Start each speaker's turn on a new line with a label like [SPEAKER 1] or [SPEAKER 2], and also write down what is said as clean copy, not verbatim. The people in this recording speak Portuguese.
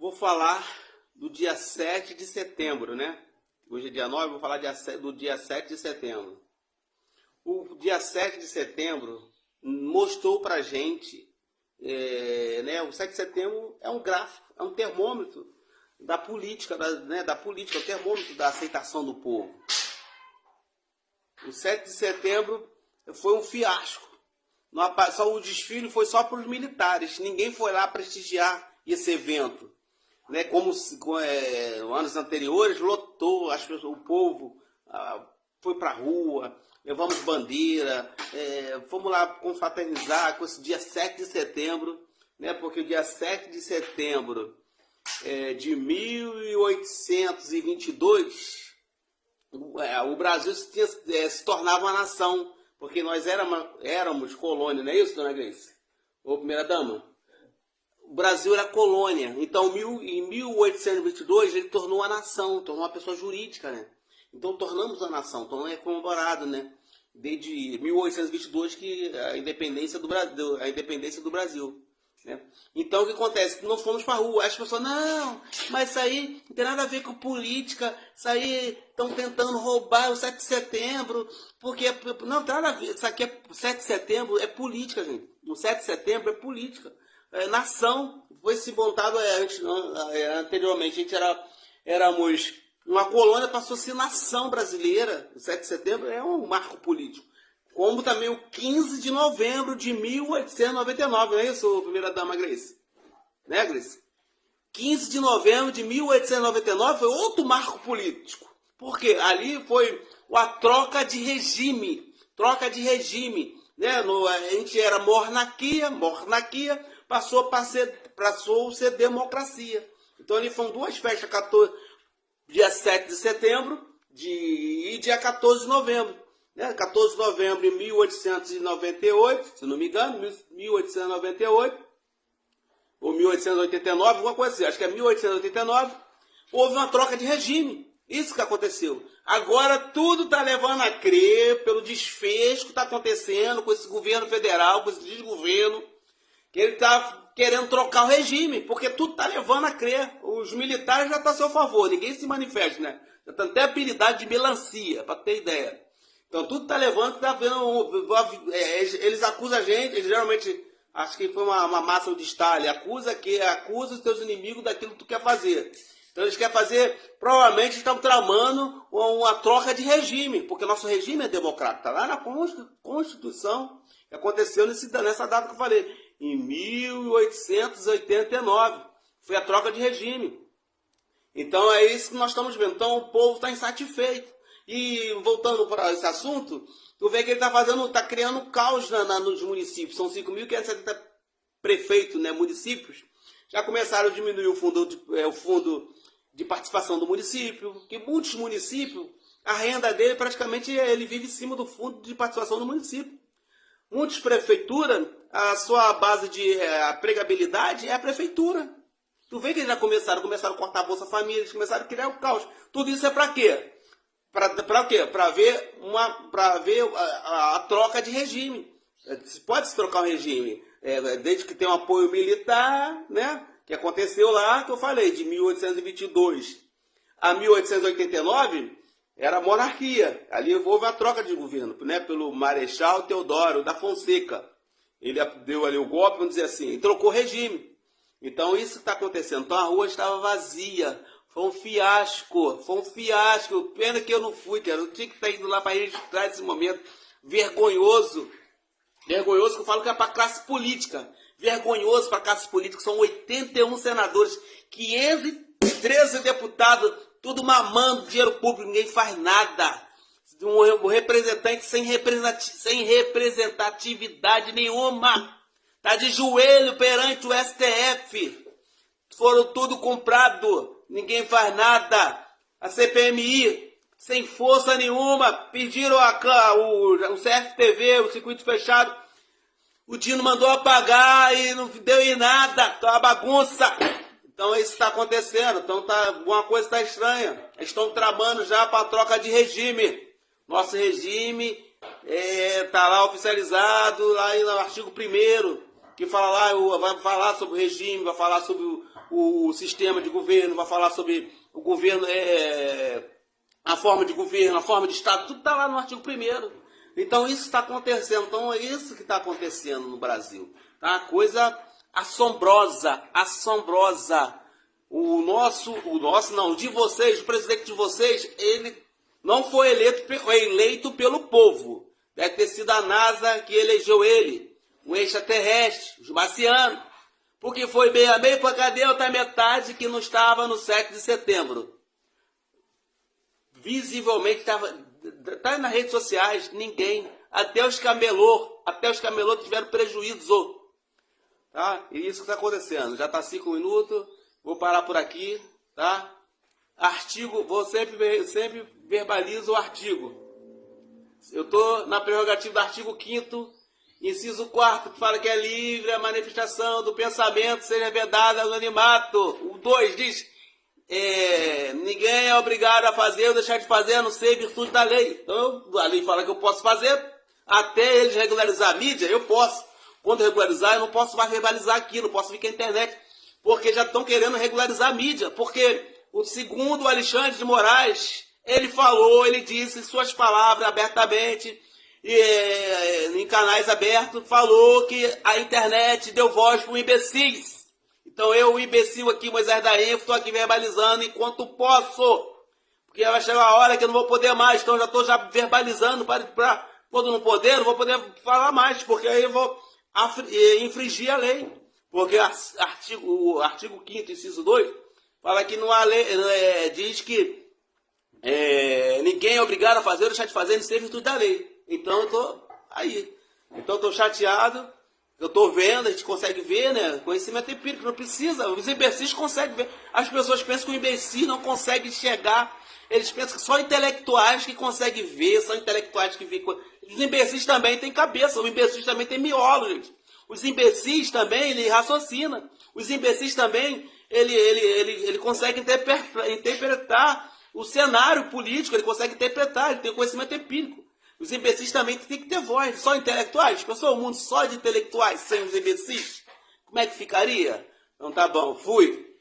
[SPEAKER 1] Vou falar do dia 7 de setembro, né? Hoje é dia 9, vou falar do dia 7 de setembro. O dia 7 de setembro mostrou pra gente, né? O 7 de setembro é um gráfico, é um termômetro da política, da política, é o termômetro da aceitação do povo. O 7 de setembro foi um fiasco. Só o desfile foi só para os militares. Ninguém foi lá prestigiar esse evento. Né? Como anos anteriores, lotou, o povo foi para a rua, levamos bandeira, fomos lá confraternizar com esse dia 7 de setembro, né? Porque o dia 7 de setembro de 1822, o Brasil se tornava uma nação, porque nós éramos colônia, não é isso, dona Grace? Ô, primeira-dama? O Brasil era colônia, então em 1822 ele tornou a nação, tornou uma pessoa jurídica, né? Então tornamos a nação, então é comemorado, né? Desde 1822 que a independência do Brasil. Né? Então o que acontece? Nós fomos para a rua, as pessoas, não, mas isso aí não tem nada a ver com política, isso aí estão tentando roubar o 7 de setembro, porque não tem nada a ver, isso aqui o 7 de setembro é política, gente. O 7 de setembro é política. Nação, foi se montado anteriormente, a gente éramos uma colônia, passou a ser nação brasileira. O 7 de setembro é um marco político. Como também o 15 de novembro de 1899, não é isso, primeira-dama Grace? Né, Grace? 15 de novembro de 1899 foi outro marco político. Porque ali foi a troca de regime. Troca de regime. Né? A gente era monarquia, passou a ser democracia. Então ali foram duas festas, dia 7 de setembro e dia 14 de novembro. 14 de novembro de 1898, se não me engano, 1898, ou 1889, alguma coisa assim, acho que é 1889, houve uma troca de regime. Isso que aconteceu. Agora tudo está levando a crer, pelo desfecho que está acontecendo com esse governo federal, com esse desgoverno, que ele está querendo trocar o regime, porque tudo está levando a crer. Os militares já estão a seu favor, ninguém se manifesta, né? Já tem até habilidade de melancia, para ter ideia. Então tudo está levando, está vendo, eles acusam a gente, eles geralmente, acho que foi uma massa de Stalin, acusa os teus inimigos daquilo que tu quer fazer. Então eles querem fazer, provavelmente estão tramando uma troca de regime, porque nosso regime é democrático, está lá na Constituição, que aconteceu nessa data que eu falei, em 1889, foi a troca de regime. Então é isso que nós estamos vendo, então o povo está insatisfeito. E voltando para esse assunto, tu vê que ele está criando caos nos municípios. São 5.570 prefeitos, né, municípios. Já começaram a diminuir o fundo de participação do município, que muitos municípios, a renda dele praticamente ele vive em cima do fundo de participação do município. Muitas prefeituras, a sua base de pregabilidade é a prefeitura. Tu vê que eles já começaram a cortar a Bolsa Família, eles começaram a criar o caos. Tudo isso é para quê? Para o quê? Para ver a troca de regime. Pode se trocar um regime, desde que tenha um apoio militar, né? Que aconteceu lá, que eu falei, de 1822 a 1889, era monarquia. Ali houve a troca de governo, né? Pelo Marechal Deodoro da Fonseca. Ele deu ali o golpe, vamos dizer assim, e trocou regime. Então isso está acontecendo. Então a rua estava vazia. Foi um fiasco. Pena que eu não fui, cara. Eu tinha que estar indo lá para registrar esse momento vergonhoso. Vergonhoso que eu falo que é para a classe política. Vergonhoso para a classe política. São 81 senadores, 513 deputados, tudo mamando dinheiro público, ninguém faz nada. Um representante sem representatividade nenhuma. Está de joelho perante o STF. Foram tudo comprado. Ninguém faz nada. A CPMI, sem força nenhuma, pediram o CFTV, o circuito fechado. O Dino mandou apagar e não deu em nada. Tá uma bagunça. Então isso está acontecendo. Então alguma coisa está estranha. Eles estão tramando já para a troca de regime. Nosso regime está lá oficializado, lá no artigo 1º, que fala lá, vai falar sobre o regime, vai falar sobre o sistema de governo, vai falar sobre o governo, a forma de governo, a forma de Estado, tudo está lá no artigo 1º. Então isso está acontecendo, então é isso que está acontecendo no Brasil. Tá? Coisa assombrosa, assombrosa. O de vocês, o presidente de vocês, ele não foi eleito pelo povo. Deve ter sido a NASA que elegeu ele, um extraterrestre, os marcianos. Porque foi meio a meio, para cadê a outra metade que não estava no 7 de setembro? Visivelmente estava, tá nas redes sociais, ninguém, até os camelô tiveram prejuízo. Tá? E isso que está acontecendo. Já está 5 minutos, vou parar por aqui, tá? Artigo, sempre verbalizo o artigo. Eu estou na prerrogativa do artigo 5º, inciso 4º, que fala que é livre a manifestação do pensamento, seja vedada ao anonimato. O 2 diz, ninguém é obrigado a fazer ou deixar de fazer, a não ser em virtude da lei. Então, a lei fala que eu posso fazer, até eles regularizar a mídia, eu posso. Quando regularizar, eu não posso mais verbalizar aqui, não posso ficar na internet, porque já estão querendo regularizar a mídia. Porque, segundo o Alexandre de Moraes, ele disse suas palavras abertamente, em canais abertos, falou que a internet deu voz para o imbecis. Então eu, o imbecil aqui, Moisés da Info, estou aqui verbalizando enquanto posso. Porque vai chegar a hora que eu não vou poder mais, então eu já estou verbalizando para quando não poder, não vou poder falar mais, porque aí eu vou infringir a lei. Porque o artigo 5º, inciso 2, fala que não há lei, diz que ninguém é obrigado a fazer ou deixar de fazer, sem virtude da lei. Então eu estou aí. Então eu estou chateado. Eu estou vendo, a gente consegue ver, né? Conhecimento empírico, não precisa. Os imbecis conseguem ver. As pessoas pensam que o imbecil não consegue enxergar. Eles pensam que só intelectuais que conseguem ver, só intelectuais que veem. Os imbecis também têm cabeça, os imbecis também têm miolo, gente. Os imbecis também, ele raciocina. Os imbecis também, ele consegue interpretar o cenário político, ele consegue interpretar, ele tem conhecimento empírico. Os imbecis também têm que ter voz, só intelectuais. Pensou um mundo só de intelectuais sem os imbecis? Como é que ficaria? Então tá bom, fui.